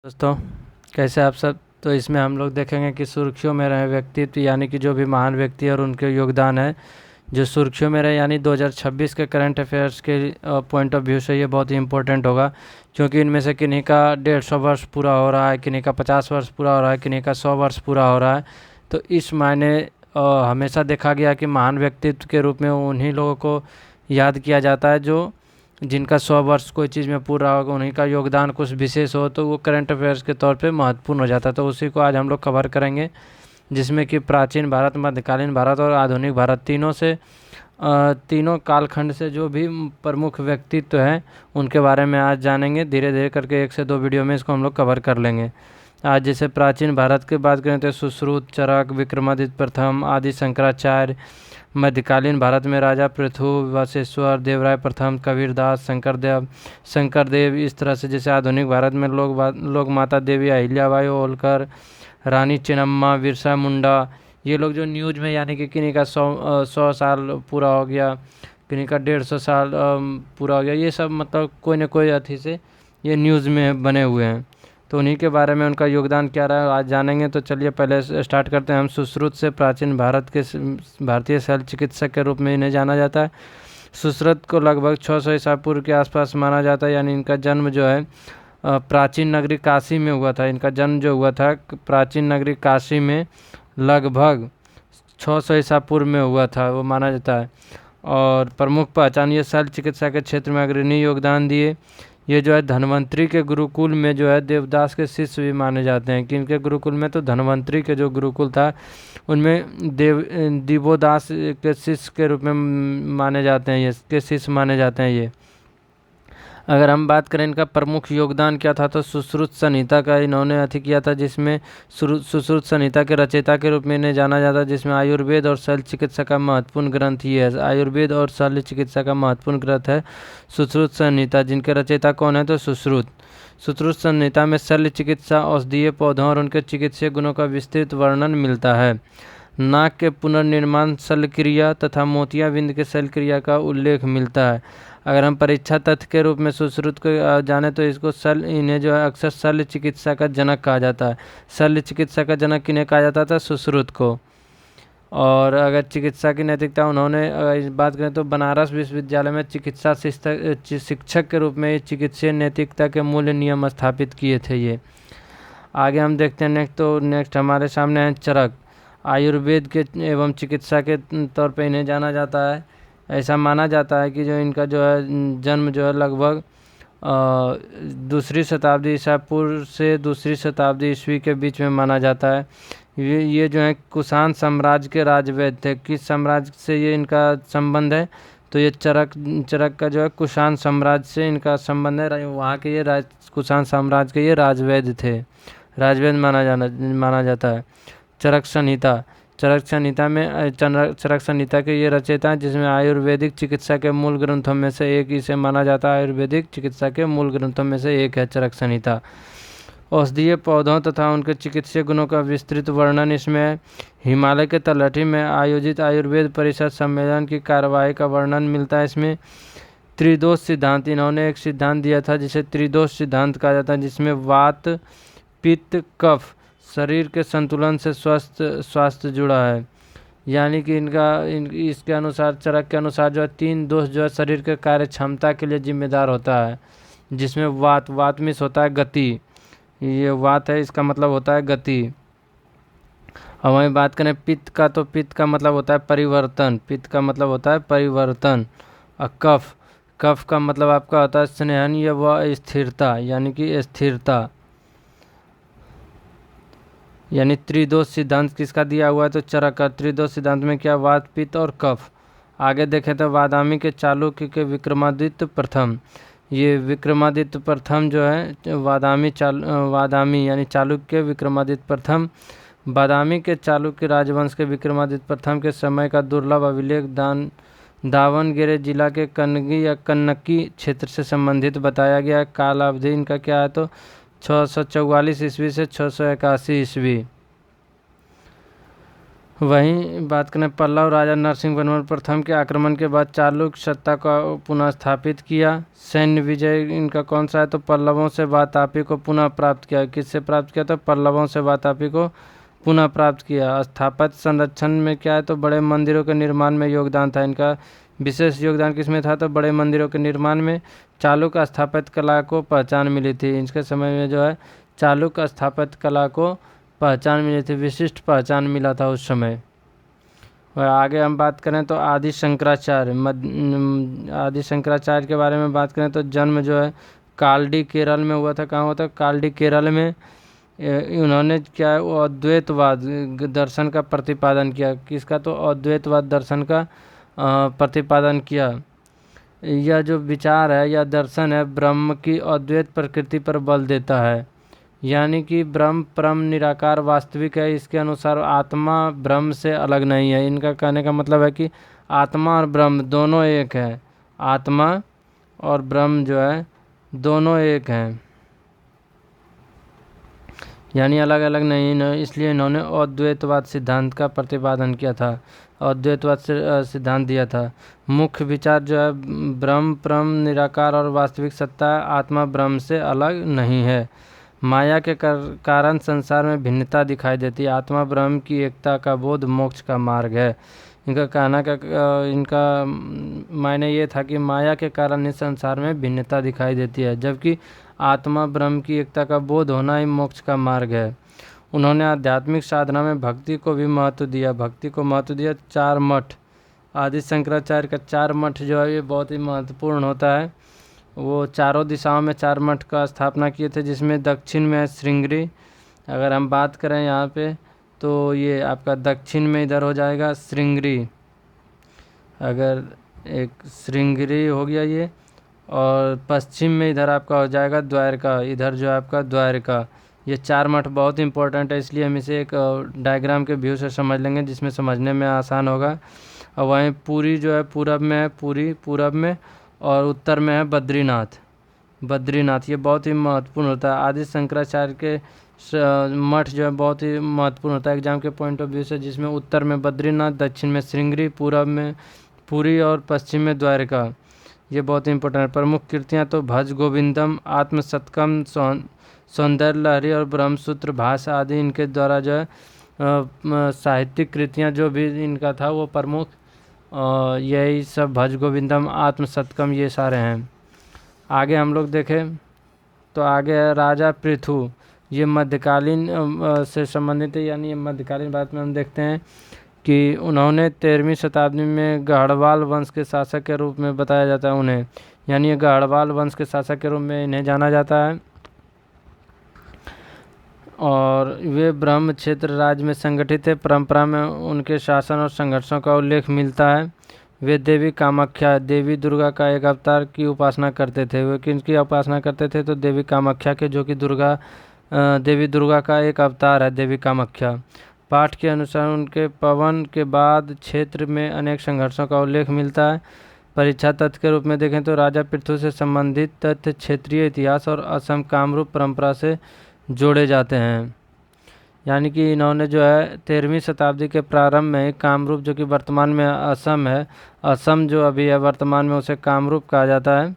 दोस्तों, कैसे आप सब। तो इसमें हम लोग देखेंगे कि सुर्खियों में रहे व्यक्तित्व यानी कि जो भी महान व्यक्ति है और उनके योगदान है जो सुर्खियों में रहे, यानी 2026 के करंट अफेयर्स के पॉइंट ऑफ व्यू से ये बहुत ही इंपॉर्टेंट होगा, क्योंकि इनमें से किन्हीं का 150 वर्ष पूरा हो रहा है, किन्हीं का 50 वर्ष पूरा हो रहा है, किन्हीं का 100 वर्ष पूरा हो रहा है। तो इस मायने हमेशा देखा गया कि महान व्यक्तित्व के रूप में उन्हीं लोगों को याद किया जाता है जो जिनका 100 वर्ष कोई चीज़ में पूरा होगा, उन्हीं का योगदान कुछ विशेष हो तो वो करंट अफेयर्स के तौर पे महत्वपूर्ण हो जाता है। तो उसी को आज हम लोग कवर करेंगे, जिसमें कि प्राचीन भारत, मध्यकालीन भारत और आधुनिक भारत तीनों कालखंड से जो भी प्रमुख व्यक्तित्व हैं उनके बारे में आज जानेंगे। धीरे धीरे करके 1 से 2 वीडियो में इसको हम लोग कवर कर लेंगे। आज जैसे प्राचीन भारत की बात करें तो सुश्रुत, चरक, विक्रमादित्य प्रथम, आदि शंकराचार्य। मध्यकालीन भारत में राजा पृथु, वशिष्ठर, देवराय प्रथम, कबीरदास, शंकरदेव। इस तरह से जैसे आधुनिक भारत में लोग माता देवी अहिल्याबाई होलकर, रानी चेन्नम्मा, बिरसा मुंडा, ये लोग जो न्यूज़ में यानी कि किन्हीं का 100 साल पूरा हो गया, किन्हीं का 150 साल पूरा हो गया, ये सब मतलब कोई न कोई अथी से ये न्यूज़ में बने हुए हैं। तो उन्हीं के बारे में उनका योगदान क्या रहा है आज जानेंगे। तो चलिए पहले स्टार्ट करते हैं हम सुश्रुत से। प्राचीन भारत के भारतीय शल्य चिकित्सक के रूप में इन्हें जाना जाता है। सुश्रुत को लगभग 600 ईसा पूर्व के आसपास माना जाता है, यानी इनका जन्म जो है प्राचीन नगरी काशी में हुआ था। इनका जन्म जो हुआ था प्राचीन नगरी काशी में लगभग 600 ईसा पूर्व में हुआ था, वो माना जाता है। और प्रमुख पहचान, ये शल्य चिकित्सा के क्षेत्र में अग्रणी योगदान दिए। ये जो है धन्वंतरी के गुरुकुल में जो है देवदास के शिष्य भी माने जाते हैं। किनके गुरुकुल में, तो धन्वंतरी के जो गुरुकुल था उनमें दिवोदास के शिष्य के रूप में माने जाते हैं, ये के शिष्य माने जाते हैं ये। अगर हम बात करें इनका प्रमुख योगदान क्या था, तो सुश्रुत संहिता का इन्होंने अथी किया था, जिसमें सुश्रुत संहिता के रचयिता के रूप में इन्हें जाना जाता है, जिसमें आयुर्वेद और शल्य चिकित्सा का महत्वपूर्ण ग्रंथ ये है। आयुर्वेद और शल्य चिकित्सा का महत्वपूर्ण ग्रंथ है सुश्रुत संहिता, जिनके रचयिता कौन है, तो सुश्रुत। सुश्रुत संहिता में शल्य चिकित्सा, औषधीय पौधों और उनके चिकित्सीय गुणों का विस्तृत वर्णन मिलता है। नाक के पुनर्निर्माण शल्यक्रिया तथा मोतियाबिंद के शल्यक्रिया का उल्लेख मिलता है। अगर हम परीक्षा तथ्य के रूप में सुश्रुत को जाने तो इसको इन्हें जो है अक्सर शल्य चिकित्सा का जनक कहा जाता है। शल्य चिकित्सा का जनक किन्हें कहा जाता था, सुश्रुत को। और अगर चिकित्सा की नैतिकता, उन्होंने इस बात करें तो बनारस विश्वविद्यालय में चिकित्सा शिक्षक के रूप में चिकित्सीय नैतिकता के मूल्य नियम स्थापित किए थे ये। आगे हम देखते हैं नेक्स्ट हमारे सामने है चरक। आयुर्वेद के एवं चिकित्सा के तौर पे इन्हें जाना जाता है। ऐसा माना जाता है कि जो इनका जो है जन्म जो है लगभग 2री शताब्दी ईसा पूर्व से 2री शताब्दी ईस्वी के बीच में माना जाता है। ये जो है कुषाण साम्राज्य के राजवैद्य थे। किस साम्राज्य से ये इनका संबंध है, तो ये चरक का जो है कुषाण साम्राज्य से इनका संबंध है। वहाँ के ये कुषाण साम्राज्य के ये राजवैद्य थे, राजवैद्य माना जाता है। चरक संहिता चरक संहिता के ये रचयिता हैं, जिसमें आयुर्वेदिक चिकित्सा के मूल ग्रंथों में से एक इसे माना जाता है। आयुर्वेदिक चिकित्सा के मूल ग्रंथों में से एक है चरक संहिता। औषधीय पौधों तथा उनके चिकित्सीय गुणों का विस्तृत वर्णन इसमें है। हिमालय के तलहटी में आयोजित आयुर्वेद परिषद सम्मेलन की कार्यवाही का वर्णन मिलता है इसमें। त्रिदोष सिद्धांत, इन्होंने एक सिद्धांत दिया था जिसे त्रिदोष सिद्धांत कहा जाता है, जिसमें वात, पित्त, कफ शरीर के संतुलन से स्वास्थ्य जुड़ा है। यानी कि इसके अनुसार, चरक के अनुसार जो है 3 दोष जो है शरीर के कार्य क्षमता के लिए जिम्मेदार होता है, जिसमें वात मीन्स होता है गति। ये वात है, इसका मतलब होता है गति। अब वहीं बात करें पित्त का, तो पित्त का मतलब होता है परिवर्तन। पित्त का मतलब होता है परिवर्तन। और कफ का मतलब आपका होता है स्नेहन या व स्थिरता, यानी कि स्थिरता। यानी त्रिदोष सिद्धांत किसका दिया हुआ है, तो चरक का। त्रिदोष सिद्धांत में क्या, वात, पित्त और कफ। आगे देखें तो वादामी के चालुक्य के विक्रमादित्य प्रथम। ये विक्रमादित्य प्रथम जो है वादामी यानी चालुक्य विक्रमादित्य प्रथम, बादामी के चालुक्य राजवंश के विक्रमादित्य प्रथम के समय का दुर्लभ अभिलेख दावणगेरे जिला के कन्नगी या कन्नकी क्षेत्र से संबंधित बताया गया। काल अवधि इनका क्या है, तो 644 ईस्वी से 681 ईस्वी। वहीं बात करें पल्लव राजा नरसिंहवर्मन प्रथम के आक्रमण के बाद चालुक्य सत्ता का पुनः स्थापित किया। सैन्य विजय इनका कौन सा है, तो पल्लवों से वातापी को पुनः प्राप्त किया। किससे प्राप्त किया, तो पल्लवों से वातापी को पुनः प्राप्त किया। स्थापत्य संरक्षण में क्या है, तो बड़े मंदिरों के निर्माण में योगदान था इनका। विशेष योगदान किसमें था, तो बड़े मंदिरों के निर्माण में। चालुक्य स्थापत्य कला को पहचान मिली थी इनके समय में, जो है चालुक्य स्थापत्य कला को पहचान मिली थी, विशिष्ट पहचान मिला था उस समय। और आगे हम बात करें तो आदि शंकराचार्य आदि शंकराचार्य के बारे में बात करें तो जन्म जो है कालडी केरल में हुआ था। कहाँ हुआ था, कालडी केरल में। उन्होंने क्या है, वो अद्वैतवाद दर्शन का प्रतिपादन किया। किसका, तो अद्वैतवाद दर्शन का प्रतिपादन किया। यह जो विचार है, यह दर्शन है, ब्रह्म की अद्वैत प्रकृति पर बल देता है। यानी कि ब्रह्म परम निराकार वास्तविक है। इसके अनुसार आत्मा ब्रह्म से अलग नहीं है। इनका कहने का मतलब है कि आत्मा और ब्रह्म दोनों एक है। आत्मा और ब्रह्म जो है दोनों एक हैं, यानी अलग अलग नहीं है। इसलिए इन्होंने अद्वैतवाद सिद्धांत का प्रतिपादन किया था, अद्वैतवाद से सिद्धांत दिया था। मुख्य विचार जो है ब्रह्म परम निराकार और वास्तविक सत्ता, आत्मा ब्रह्म से अलग नहीं है। माया के कारण संसार में भिन्नता दिखाई देती है। आत्मा ब्रह्म की एकता का बोध मोक्ष का मार्ग है। इनका कहना का इनका मायने ये था कि माया के कारण इस संसार में भिन्नता दिखाई देती है, जबकि आत्मा ब्रह्म की एकता का बोध होना ही मोक्ष का मार्ग है। उन्होंने आध्यात्मिक साधना में भक्ति को भी महत्व दिया। भक्ति को महत्व दिया। 4 मठ, आदि शंकराचार्य का 4 मठ जो है ये बहुत ही महत्वपूर्ण होता है। वो चारों दिशाओं में 4 मठ का स्थापना किए थे, जिसमें दक्षिण में है श्रृंगेरी। अगर हम बात करें यहाँ पे तो ये आपका दक्षिण में इधर हो जाएगा श्रृंगेरी। अगर एक श्रृंगेरी हो गया ये, और पश्चिम में इधर आपका हो जाएगा द्वारका। इधर जो है आपका द्वारका। ये 4 मठ बहुत इंपॉर्टेंट है, इसलिए हम इसे एक डायग्राम के व्यू से समझ लेंगे, जिसमें समझने में आसान होगा। और वहीं पुरी जो है पूरब में है, पुरी पूरब में, और उत्तर में है बद्रीनाथ। बद्रीनाथ ये बहुत ही महत्वपूर्ण होता है। आदि शंकराचार्य के मठ जो है बहुत ही महत्वपूर्ण होता है एग्जाम के पॉइंट ऑफ व्यू से, जिसमें उत्तर में बद्रीनाथ, दक्षिण में श्रृंगेरी, पूरब में पुरी और पश्चिम में द्वारका। ये बहुत ही इंपॉर्टेंट है। प्रमुख कृतियाँ तो भज गोविंदम, आत्मसतकम, सौंदर्य लहरी और ब्रह्मसूत्र भाषा आदि इनके द्वारा जो है साहित्यिक कृतियाँ जो भी इनका था वो प्रमुख यही सब भज गोविंदम, आत्मसतकम, ये सारे हैं। आगे हम लोग देखें तो आगे है राजा पृथु। ये मध्यकालीन से संबंधित है, यानी मध्यकालीन बात में हम देखते हैं कि उन्होंने 13वीं शताब्दी में गढ़वाल वंश के शासक के रूप में बताया जाता है उन्हें, यानी गढ़वाल वंश के शासक के रूप में इन्हें जाना जाता है। और वे ब्रह्म क्षेत्र राज्य में संगठित थे। परंपरा में उनके शासन और संघर्षों का उल्लेख मिलता है। वे देवी कामाख्या, देवी दुर्गा का एक अवतार की उपासना करते थे। वे किनकी उपासना करते थे, तो देवी कामाख्या के, जो कि देवी दुर्गा का एक अवतार है, देवी कामाख्या। पाठ के अनुसार उनके पवन के बाद क्षेत्र में अनेक संघर्षों का उल्लेख मिलता है। परीक्षा तथ्य के रूप में देखें तो राजा पृथु से संबंधित तथ्य क्षेत्रीय इतिहास और असम कामरूप परंपरा से जोड़े जाते हैं। यानी कि इन्होंने जो है 13वीं शताब्दी के प्रारंभ में कामरूप, जो कि वर्तमान में असम है, असम जो अभी है वर्तमान में उसे कामरूप कहा जाता है।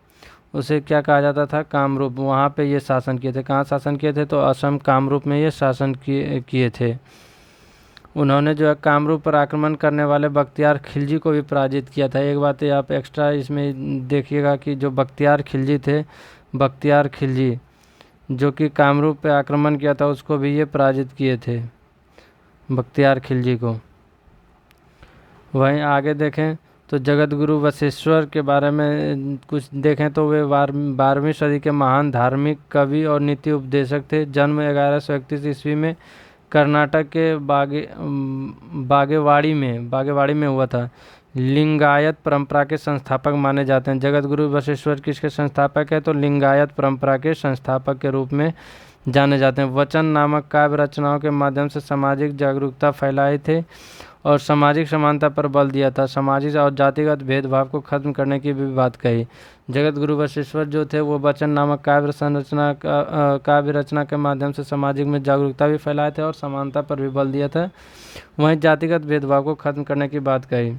उसे क्या कहा जाता था, कामरूप। वहाँ पे ये शासन किए थे। कहाँ शासन किए थे, तो असम कामरूप में ये शासन किए थे। उन्होंने जो है कामरूप पर आक्रमण करने वाले बख्तियार खिलजी को भी पराजित किया था। एक बात आप एक्स्ट्रा इसमें देखिएगा कि जो बख्तियार खिलजी थे, बख्तियार खिलजी जो कि कामरूप पे आक्रमण किया था, उसको भी ये पराजित किए थे, बख्तियार खिलजी को। वहीं आगे देखें तो जगत गुरु वशिष्ठर के बारे में कुछ देखें तो वे 12वीं सदी के महान धार्मिक कवि और नीति उपदेशक थे। जन्म 1131 ईस्वी में कर्नाटक के बागेवाड़ी में हुआ था। लिंगायत परंपरा के संस्थापक माने जाते हैं। जगत गुरु वशिष्ठर किसके संस्थापक है, तो लिंगायत परंपरा के संस्थापक के रूप में जाने जाते हैं। वचन नामक काव्य रचनाओं के माध्यम से सामाजिक जागरूकता फैलाए थे और सामाजिक समानता पर बल दिया था। सामाजिक और जातिगत भेदभाव को खत्म करने की भी बात कही। जगत गुरु वशिष्ठर जो थे वो वचन नामक काव्य रचना के माध्यम से सामाजिक में जागरूकता भी फैलाए थे और समानता पर भी बल दिया था। वहीं जातिगत भेदभाव को खत्म करने की बात कही।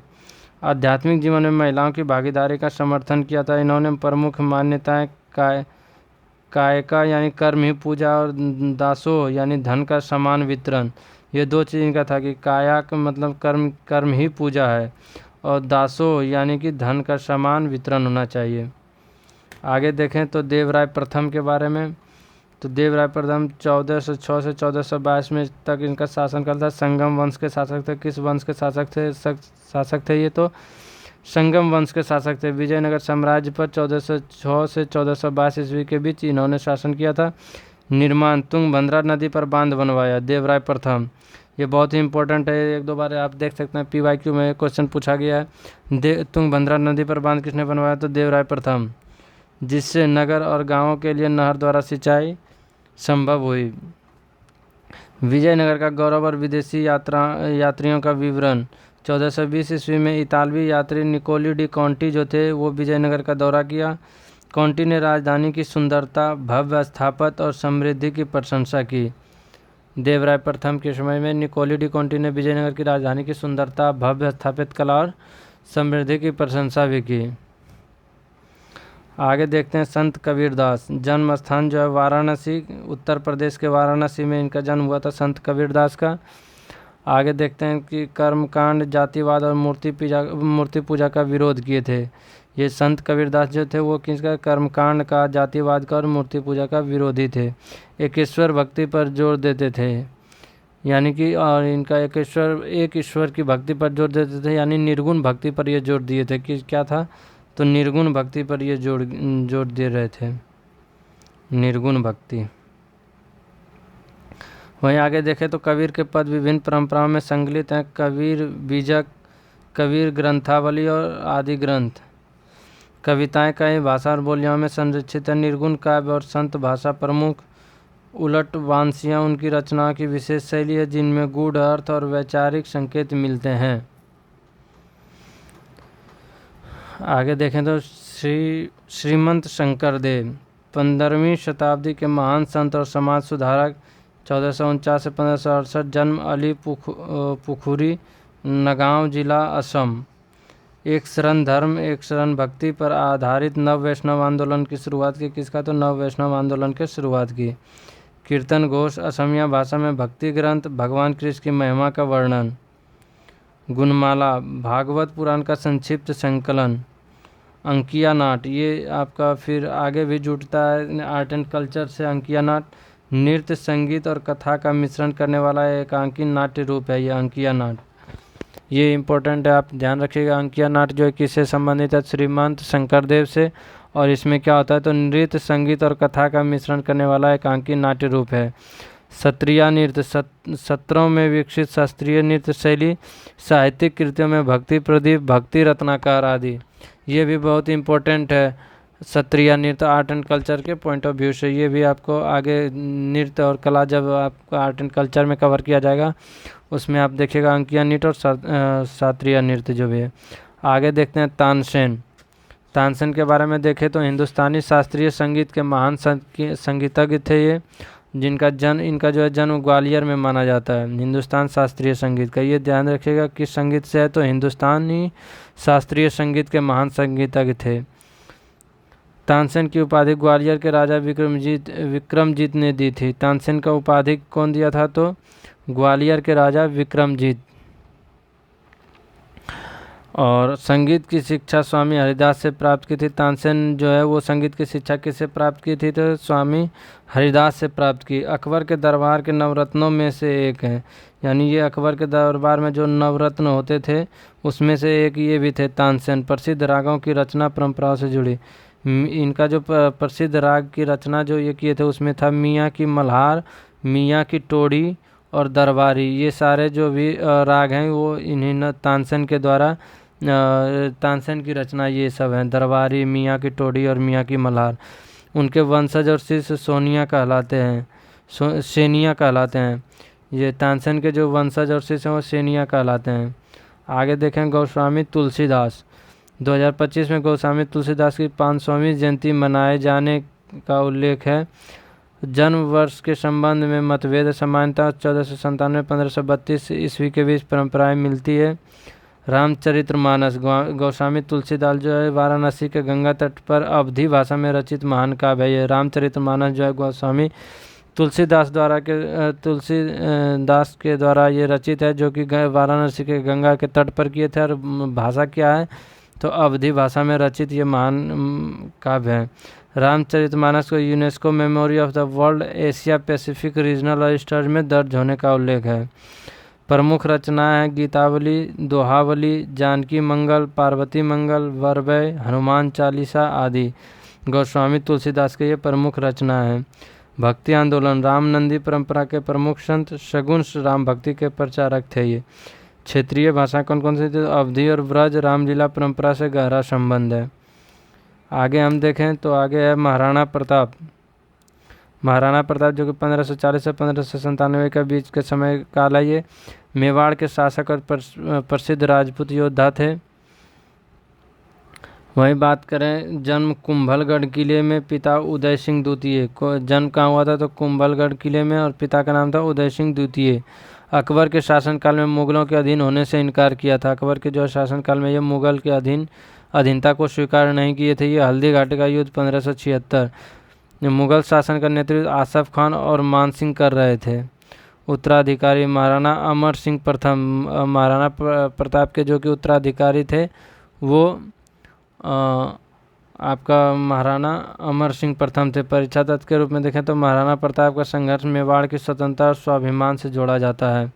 आध्यात्मिक जीवन में महिलाओं की भागीदारी का समर्थन किया था। इन्होंने प्रमुख मान्यताएं कायका यानी कर्म ही पूजा और दासो यानी धन का समान वितरण, ये दो चीज़ इनका था कि काया का मतलब कर्म ही पूजा है और दासो यानी कि धन का समान वितरण होना चाहिए। आगे देखें तो देवराय प्रथम के बारे में, तो देवराय प्रथम 1406 से 1422 में तक इनका शासनकाल था। संगम वंश के शासक थे। किस वंश के शासक थे ये? तो संगम वंश के शासक थे। विजयनगर साम्राज्य पर 1406 से 1422 ईस्वी के बीच इन्होंने शासन किया था। निर्माण तुंगभद्रा नदी पर बांध बनवाया, देवराय प्रथम। ये बहुत ही इंपॉर्टेंट है, एक दो बार आप देख सकते हैं PYQ में क्वेश्चन पूछा गया है। तुंगभद्रा नदी पर बांध किसने बनवाया? तो देवराय प्रथम, जिससे नगर और गांवों के लिए नहर द्वारा सिंचाई संभव हुई। विजयनगर का गौरव और विदेशी यात्रियों का विवरण। 1420 ईस्वी में इतालवी यात्री निकोली डी कॉन्टी जो थे वो विजयनगर का दौरा किया। कॉन्टी ने राजधानी की सुंदरता, भव्य स्थापत्य और समृद्धि की प्रशंसा की। देवराय प्रथम के समय में निकोली डी कॉन्टी ने विजयनगर की राजधानी की सुंदरता, भव्य स्थापत्य कला और समृद्धि की प्रशंसा भी की। आगे देखते हैं संत कबीरदास। जन्म स्थान जो है वाराणसी, उत्तर प्रदेश के वाराणसी में इनका जन्म हुआ था संत कबीरदास का। आगे देखते हैं कि कर्मकांड, जातिवाद और मूर्ति पूजा का विरोध किए थे। ये संत कबीरदास जो थे वो किसका? कर्मकांड का, जातिवाद का और मूर्ति पूजा का विरोधी थे। एक ईश्वर भक्ति पर जोर देते थे, यानी कि और इनका एक ईश्वर की भक्ति पर जोर देते थे, यानी निर्गुण भक्ति पर ये जोर दिए थे कि क्या था? तो निर्गुण भक्ति पर ये जोर दे रहे थे, निर्गुण भक्ति। वहीं आगे देखें तो कबीर के पद विभिन्न परंपराओं में संकलित हैं। कबीर बीजक, कबीर ग्रंथावली और आदि ग्रंथ। कविताएं कई भाषा और बोलियों में संरक्षित है। निर्गुण काव्य और संत भाषा प्रमुख। उलट वांसियाँ उनकी रचनाओं की विशेष शैली है जिनमें गूढ़ अर्थ और वैचारिक संकेत मिलते हैं। आगे देखें तो श्रीमंत शंकरदेव 15वीं शताब्दी के महान संत और समाज सुधारक। 1449 से 1568 जन्म अली पुखुरी, नगांव जिला असम। एक शरण धर्म, एक शरण भक्ति पर आधारित नव वैष्णव आंदोलन की शुरुआत की। किसका? तो नव वैष्णव आंदोलन की शुरुआत की। कीर्तन घोष, असमिया भाषा में भक्ति ग्रंथ, भगवान कृष्ण की महिमा का वर्णन। गुणमाला, भागवत पुराण का संक्षिप्त संकलन। अंकिया नाट, ये आपका फिर आगे भी जुड़ता है आर्ट एंड कल्चर से। अंकिया नाट नृत्य, संगीत और कथा का मिश्रण करने वाला एकांकी नाट्य रूप है ये अंकिया नाट। ये इम्पोर्टेंट है, आप ध्यान रखिएगा। अंकिया नाट जो है किससे संबंधित है? श्रीमंत शंकरदेव से। और इसमें क्या होता है? तो नृत्य, संगीत और कथा का मिश्रण करने वाला एकांकी नाट्य रूप है। सत्रिया नृत्य, सत्रों में विकसित शास्त्रीय नृत्य शैली। साहित्यिक कृतियों में भक्ति प्रदीप, भक्ति रत्नाकर आदि। ये भी बहुत इम्पोर्टेंट है। सत्रिया नृत्य आर्ट एंड कल्चर के पॉइंट ऑफ व्यू से, ये भी आपको आगे नृत्य और कला जब आपका आर्ट एंड कल्चर में कवर किया जाएगा उसमें आप देखिएगा अंकिया नृत्य और शास्त्रीय नृत्य जो भी है। आगे देखते हैं तानसेन। तानसेन के बारे में देखें तो हिंदुस्तानी शास्त्रीय संगीत के महान संगीतज्ञ थे ये, इनका जो है जन्म ग्वालियर में माना जाता है। हिंदुस्तान शास्त्रीय संगीत का, ये ध्यान रखिएगा किस संगीत से है? तो हिंदुस्तानी शास्त्रीय संगीत के महान संगीतज्ञ थे। तानसेन की उपाधि ग्वालियर के राजा विक्रमजीत ने दी थी। तानसेन का उपाधि कौन दिया था? तो ग्वालियर के राजा विक्रमजीत। और संगीत की शिक्षा स्वामी हरिदास से प्राप्त की थी। तानसेन जो है वो संगीत की शिक्षा किससे प्राप्त की थी? तो स्वामी हरिदास से प्राप्त की। अकबर के दरबार के नवरत्नों में से एक हैं, यानी ये अकबर के दरबार में जो नवरत्न होते थे उसमें से एक ये भी थे तानसेन। प्रसिद्ध रागों की रचना परंपराओं से जुड़ी। इनका जो प्रसिद्ध राग की रचना जो ये किए थे उसमें था मियाँ की मल्हार, मियाँ की टोड़ी और दरबारी। ये सारे जो भी राग हैं वो इन्हीं तानसेन के द्वारा तानसेन की रचना ये सब हैं। दरबारी, मियाँ की टोड़ी और मियाँ की मल्हार। उनके वंशज और शिष्य सेनिया कहलाते हैं। ये तानसेन के जो वंशज और शिष्य हैं वो सेनिया कहलाते हैं। आगे देखें गोस्वामी तुलसीदास। 2025 में गोस्वामी तुलसीदास की 500वीं जयंती मनाए जाने का उल्लेख है। जन्म वर्ष के संबंध में मतभेद समानता 1497-1532 ईस्वी के बीच परंपराएं मिलती है। रामचरितमानस गोस्वामी तुलसीदास जो है वाराणसी के गंगा तट पर अवधी भाषा में रचित महान काव्य है। ये रामचरितमानस जो है गोस्वामी तुलसीदास के द्वारा ये रचित है, जो कि वाराणसी के गंगा के तट पर किए थे। और भाषा क्या है तो अवधी भाषा में रचित ये महान काव्य है। रामचरितमानस को UNESCO memory of the world Asia Pacific regional register में दर्ज होने का उल्लेख है। प्रमुख रचनाएं हैं गीतावली, दोहावली, जानकी मंगल, पार्वती मंगल, वरवय, हनुमान चालीसा आदि गोस्वामी तुलसीदास के ये प्रमुख रचनाएं हैं। भक्ति आंदोलन रामनंदी परंपरा के प्रमुख संत सगुण राम भक्ति के प्रचारक थे। ये क्षेत्रीय भाषा कौन कौन सी थी? अवधी और ब्रज रामलीला परंपरा से गहरा संबंध है। आगे हम देखें तो आगे है महाराणा प्रताप। महाराणा प्रताप जो कि 1540 से 1597 के बीच के समय काल है। ये मेवाड़ के शासक और प्रसिद्ध राजपूत योद्धा थे। वहीं बात करें जन्म कुंभलगढ़ किले में, पिता उदय सिंह द्वितीय को जन्म कहाँ हुआ था तो कुंभलगढ़ किले में, और पिता का नाम था उदय सिंह द्वितीय। अकबर के शासनकाल में मुगलों के अधीन होने से इनकार किया था। अकबर के जो शासनकाल में ये मुगल के अधीनता को स्वीकार नहीं किए थे। ये हल्दी घाटी का युद्ध 1576 मुगल शासन का नेतृत्व आसफ खान और मान सिंह कर रहे थे। उत्तराधिकारी महाराणा अमर सिंह प्रथम। महाराणा प्रताप के जो कि उत्तराधिकारी थे वो आपका महाराणा अमर सिंह प्रथम थे। परीक्षा तत्व के रूप में देखें तो महाराणा प्रताप का संघर्ष मेवाड़ की स्वतंत्रता और स्वाभिमान से जोड़ा जाता है।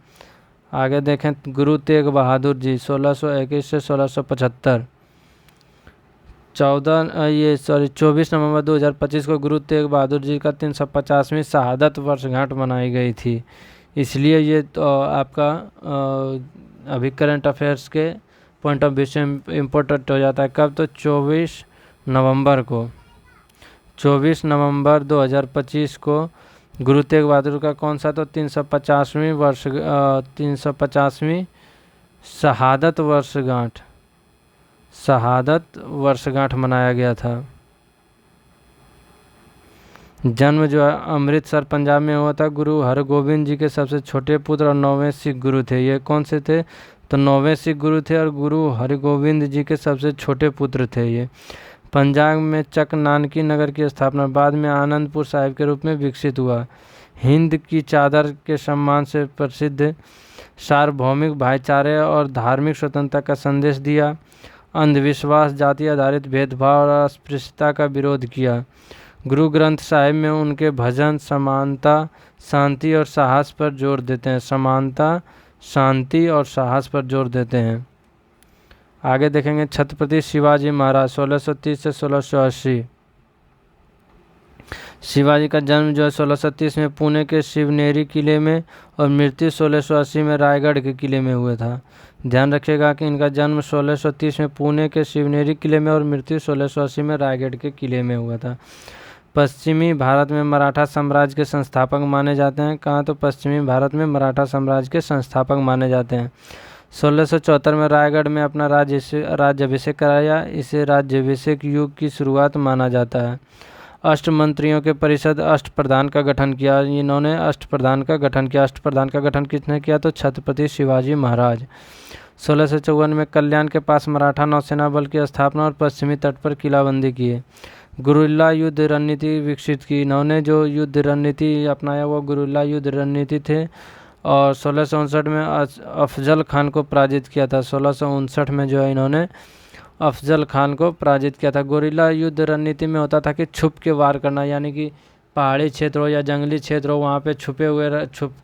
आगे देखें गुरु तेग बहादुर जी 1621 से 1675। 24 नवंबर 2025 को गुरु तेग बहादुर जी का 350वीं शहादत वर्षगांठ मनाई गई थी। इसलिए ये तो आपका अभी करंट अफेयर्स के पॉइंट ऑफ व्यू से इम्पोर्टेंट हो जाता है। कब तो 24 नवंबर 2025 को गुरु तेग बहादुर का कौन सा तो 350वीं शहादत वर्षगांठ मनाया गया था। जन्म जो है अमृतसर पंजाब में हुआ था। गुरु हरगोविंद जी के सबसे छोटे पुत्र और 9वें सिख गुरु थे। ये कौन से थे तो 9वें सिख गुरु थे और गुरु हरगोविंद जी के सबसे छोटे पुत्र थे। ये पंजाब में चक नानकी नगर की स्थापना बाद में आनंदपुर साहिब के रूप में विकसित हुआ। हिंद की चादर के सम्मान से प्रसिद्ध, सार्वभौमिक भाईचारे और धार्मिक स्वतंत्रता का संदेश दिया। अंधविश्वास, जाति आधारित भेदभाव और अस्पृश्यता का विरोध किया। गुरु ग्रंथ साहिब में उनके भजन समानता, शांति और साहस पर जोर देते हैं। समानता, शांति और साहस पर जोर देते हैं। आगे देखेंगे छत्रपति शिवाजी महाराज 1630 से 1680। शिवाजी का जन्म जो है 1630 में पुणे के शिवनेरी किले में और मृत्यु 1680 में रायगढ़ के किले में हुआ था। ध्यान रखिएगा कि इनका जन्म 1630 में पुणे के शिवनेरी किले में और मृत्यु 1680 में रायगढ़ के किले में हुआ था। पश्चिमी भारत में मराठा साम्राज्य के संस्थापक माने जाते हैं। कहाँ तो पश्चिमी भारत में मराठा साम्राज्य के संस्थापक माने जाते हैं। 1674 में रायगढ़ में अपना राज्याभिषेक कराया। इसे राज्याभिषेक युग की शुरुआत माना जाता है। अष्ट मंत्रियों के परिषद अष्टप्रधान का गठन किया। इन्होंने अष्टप्रधान का गठन किया। अष्टप्रधान का गठन किसने किया तो छत्रपति शिवाजी महाराज। 1654 में कल्याण के पास मराठा नौसेना बल की स्थापना और पश्चिमी तट पर किलाबंदी किए। गुरिल्ला युद्ध रणनीति विकसित की। इन्होंने जो युद्ध रणनीति अपनाया वो गुरिल्ला युद्ध रणनीति थे। और 1659 में अफजल खान को पराजित किया था। 1659 में जो है इन्होंने अफजल खान को पराजित किया था। गुरिल्ला युद्ध रणनीति में होता था कि छुप के वार करना, यानी कि पहाड़ी क्षेत्र हो या जंगली क्षेत्र हो वहाँ पे छुप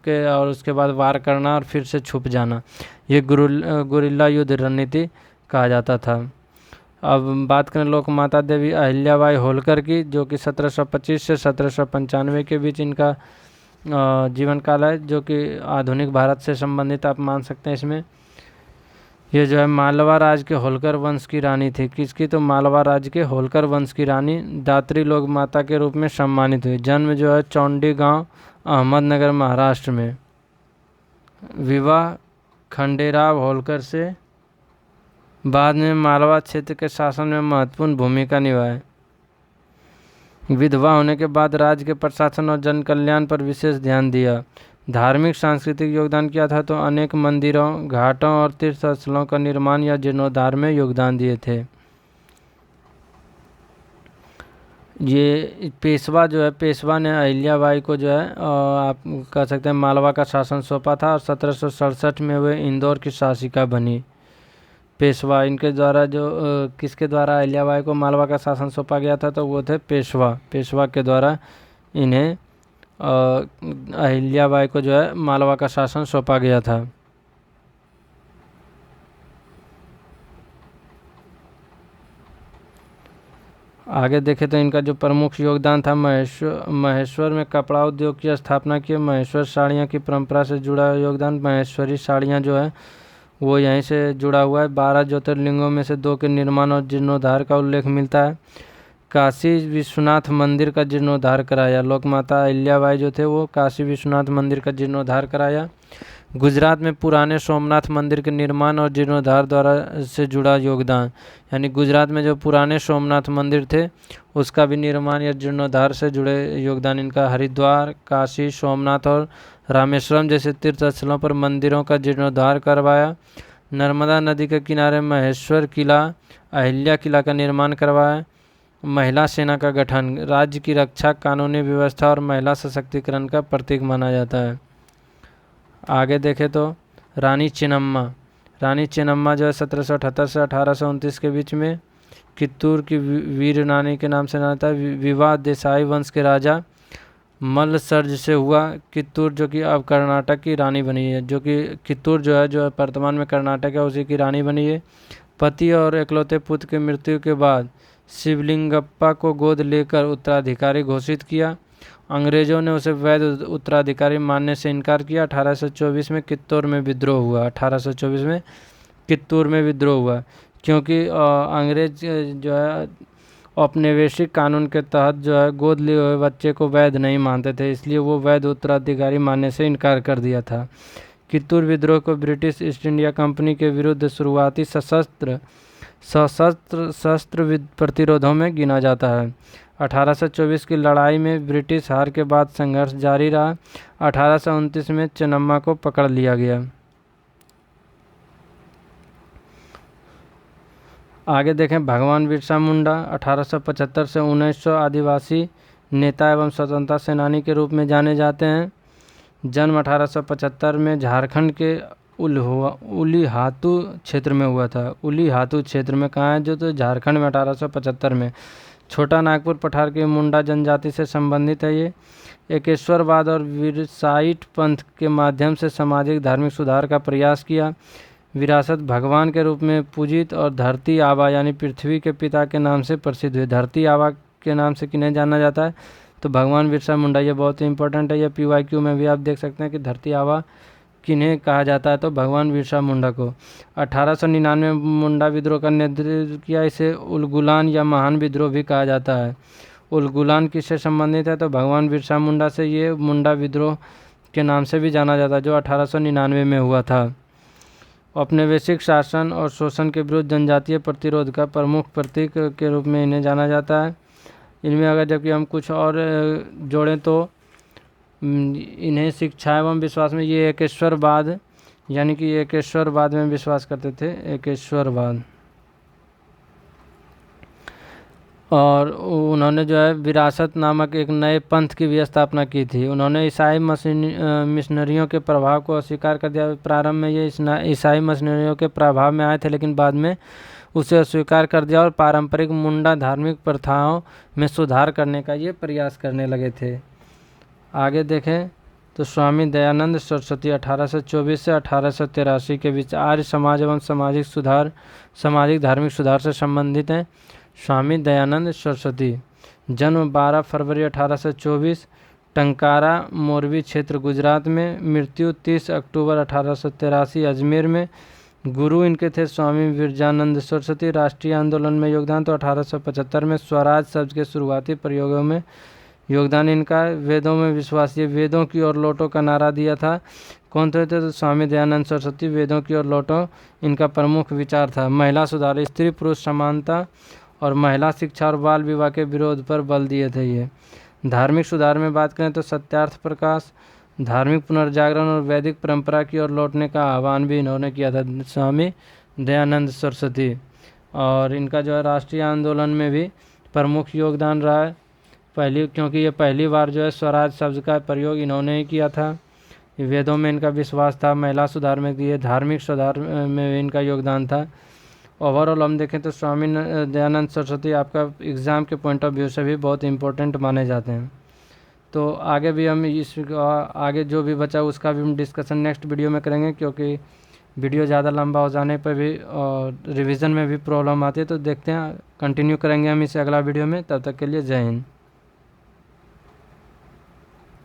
के और उसके बाद वार करना और फिर से छुप जाना, ये गुरिल्ला युद्ध रणनीति कहा जाता था। अब बात करें लोक माता देवी अहिल्याबाई होलकर की, जो कि 1725 से 1795 के बीच इनका जीवन काल है, जो कि आधुनिक भारत से संबंधित आप मान सकते हैं। इसमें ये जो है मालवा राज के होलकर वंश की रानी थी। किसकी तो मालवा राज के होलकर वंश की रानी। दात्री लोक माता के रूप में सम्मानित हुई। जन्म जो है चौंडी गांव अहमदनगर महाराष्ट्र में। विवाह खंडेराव होलकर से। बाद में मालवा क्षेत्र के शासन में महत्वपूर्ण भूमिका निभाई। विधवा होने के बाद राज्य के प्रशासन और जन कल्याण पर विशेष ध्यान दिया। धार्मिक सांस्कृतिक योगदान किया था तो अनेक मंदिरों, घाटों और तीर्थ स्थलों का निर्माण या जीर्णोद्धार में योगदान दिए थे। ये पेशवा जो है, पेशवा ने अहिल्याबाई को जो है आप कह सकते हैं मालवा का शासन सौंपा था और 1767 में वे इंदौर की शासिका बनी। पेशवा इनके द्वारा जो किसके द्वारा अहिल्याबाई को मालवा का शासन सौंपा गया था, तो वो थे पेशवा। पेशवा के द्वारा इन्हें अहिल्याबाई को जो है मालवा का शासन सौंपा गया था। आगे देखें तो इनका जो प्रमुख योगदान था, महेश्वर में कपड़ा उद्योग की स्थापना की। महेश्वर साड़ियाँ की परंपरा से जुड़ा योगदान। महेश्वरी साड़ियाँ जो है वो यहीं से जुड़ा हुआ है। 12 ज्योतिर्लिंगों में से 2 के निर्माण और जीर्णोद्धार का उल्लेख मिलता है। काशी विश्वनाथ मंदिर का जीर्णोद्धार कराया। लोकमाता अहिल्याबाई जो थे वो काशी विश्वनाथ मंदिर का जीर्णोद्धार कराया। गुजरात में पुराने सोमनाथ मंदिर के निर्माण और जीर्णोद्धार द्वारा से जुड़ा योगदान, यानी गुजरात में जो पुराने सोमनाथ मंदिर थे उसका भी निर्माण या जीर्णोद्धार से जुड़े योगदान इनका। हरिद्वार, काशी, सोमनाथ और रामेश्वरम जैसे तीर्थ स्थलों पर मंदिरों का जीर्णोद्धार करवाया। नर्मदा नदी के किनारे महेश्वर किला, अहिल्या किला का निर्माण करवाया। महिला सेना का गठन राज्य की रक्षा, कानूनी व्यवस्था और महिला सशक्तिकरण का प्रतीक माना जाता है। आगे देखें तो रानी चेन्नम्मा जो है 1778 से 1829 के बीच में कित्तूर की वीर रानी के नाम से जाना जाता है। विवाह देसाई वंश के राजा मल्लसर्ज से हुआ। कित्तूर जो कि अब कर्नाटक की रानी बनी है, जो कि कित्तूर जो है वर्तमान में कर्नाटक है, उसी की रानी बनी है। पति और इकलौते पुत्र की मृत्यु के बाद शिवलिंगप्पा को गोद लेकर उत्तराधिकारी घोषित किया। अंग्रेजों ने उसे वैध उत्तराधिकारी मानने से इनकार किया। 1824 में कित्तूर में विद्रोह हुआ। 1824 में कित्तूर में विद्रोह हुआ क्योंकि अंग्रेज जो है औपनिवेशिक कानून के तहत जो है गोद लिए हुए बच्चे को वैध नहीं मानते थे, इसलिए वो वैध उत्तराधिकारी मानने से इनकार कर दिया था। कित्तूर विद्रोह को ब्रिटिश ईस्ट इंडिया कंपनी के विरुद्ध शुरुआती सशस्त्र प्रतिरोधों में गिना जाता है। 1824 की लड़ाई में ब्रिटिश हार के बाद संघर्ष जारी रहा। 1829 में चेन्नम्मा को पकड़ लिया गया। आगे देखें भगवान बिरसा मुंडा 1875 से 1900 आदिवासी नेता एवं स्वतंत्रता सेनानी के रूप में जाने जाते हैं। जन्म 1875 में झारखंड के उलीहातू क्षेत्र में हुआ था। उलीहातू क्षेत्र में कहाँ है, जो तो झारखंड में 1875 में। छोटा नागपुर पठार की मुंडा जनजाति से संबंधित है। ये एकेश्वरवाद और वीरसाइट पंथ के माध्यम से सामाजिक धार्मिक सुधार का प्रयास किया। विरासत भगवान के रूप में पूजित और धरती आबा यानी पृथ्वी के पिता के नाम से प्रसिद्ध हुए। धरती आबा के नाम से किन्हें जाना जाता है, तो भगवान बिरसा मुंडा। ये बहुत ही इंपॉर्टेंट है। ये PYQ में भी आप देख सकते हैं कि धरती आबा किन्हें कहा जाता है, तो भगवान बिरसा मुंडा को। 1899 में मुंडा विद्रोह का नेतृत्व किया। इसे उलगुलान या महान विद्रोह भी कहा जाता है। उलगुलान किससे संबंधित है, तो भगवान बिरसा मुंडा से। ये मुंडा विद्रोह के नाम से भी जाना जाता है, जो 1899 में हुआ था। औपनिवेशिक शासन और शोषण के विरुद्ध जनजातीय प्रतिरोध का प्रमुख प्रतीक के रूप में इन्हें जाना जाता है। इनमें अगर जबकि हम कुछ और जोड़ें तो इन्हें शिक्षा एवं विश्वास में ये एकेश्वरवाद यानी कि एकेश्वरवाद में विश्वास करते थे। एकेश्वरवाद। और उन्होंने जो है विरासत नामक एक नए पंथ की भी स्थापना की थी। उन्होंने ईसाई मिशनरियों के प्रभाव को अस्वीकार कर दिया। प्रारंभ में ये ईसाई मिशनरियों के प्रभाव में आए थे, लेकिन बाद में उसे अस्वीकार कर दिया और पारंपरिक मुंडा धार्मिक प्रथाओं में सुधार करने का ये प्रयास करने लगे थे। आगे देखें तो स्वामी दयानंद सरस्वती 1824 से 1883 के बीच आर्य समाज एवं सामाजिक धार्मिक सुधार से संबंधित हैं। स्वामी दयानंद सरस्वती जन्म 12 फरवरी 1824 टंकारा मोरबी क्षेत्र गुजरात में। मृत्यु 30 अक्टूबर 1883 अजमेर में। गुरु इनके थे स्वामी विरजानंद सरस्वती। राष्ट्रीय आंदोलन में योगदान तो 1875 में स्वराज शब्द के शुरुआती प्रयोगों में योगदान इनका। वेदों में विश्वास, ये वेदों की ओर लौटो का नारा दिया था। कौन थे तो स्वामी दयानंद सरस्वती। वेदों की ओर लौटो, इनका प्रमुख विचार था। महिला सुधार, स्त्री पुरुष समानता और महिला शिक्षा और बाल विवाह के विरोध पर बल दिए थे ये। धार्मिक सुधार में बात करें तो सत्यार्थ प्रकाश, धार्मिक पुनर्जागरण और वैदिक परंपरा की ओर लौटने का आह्वान भी इन्होंने किया था, स्वामी दयानंद सरस्वती। और इनका जो है राष्ट्रीय आंदोलन में भी प्रमुख योगदान रहा है क्योंकि ये पहली बार जो है स्वराज शब्द का प्रयोग इन्होंने ही किया था। वेदों में इनका विश्वास था, महिला सुधार में दिए, धार्मिक सुधार में भी इनका योगदान था। ओवरऑल हम देखें तो स्वामी दयानंद सरस्वती आपका एग्ज़ाम के पॉइंट ऑफ व्यू से भी बहुत इम्पोर्टेंट माने जाते हैं। तो आगे भी हम आगे जो भी बचा उसका भी हम डिस्कशन नेक्स्ट वीडियो में करेंगे, क्योंकि वीडियो ज़्यादा लंबा हो जाने पर भी रिवीजन में भी प्रॉब्लम आती है। तो देखते हैं, कंटिन्यू करेंगे हम इसे अगला वीडियो में। तब तक के लिए जय हिंद।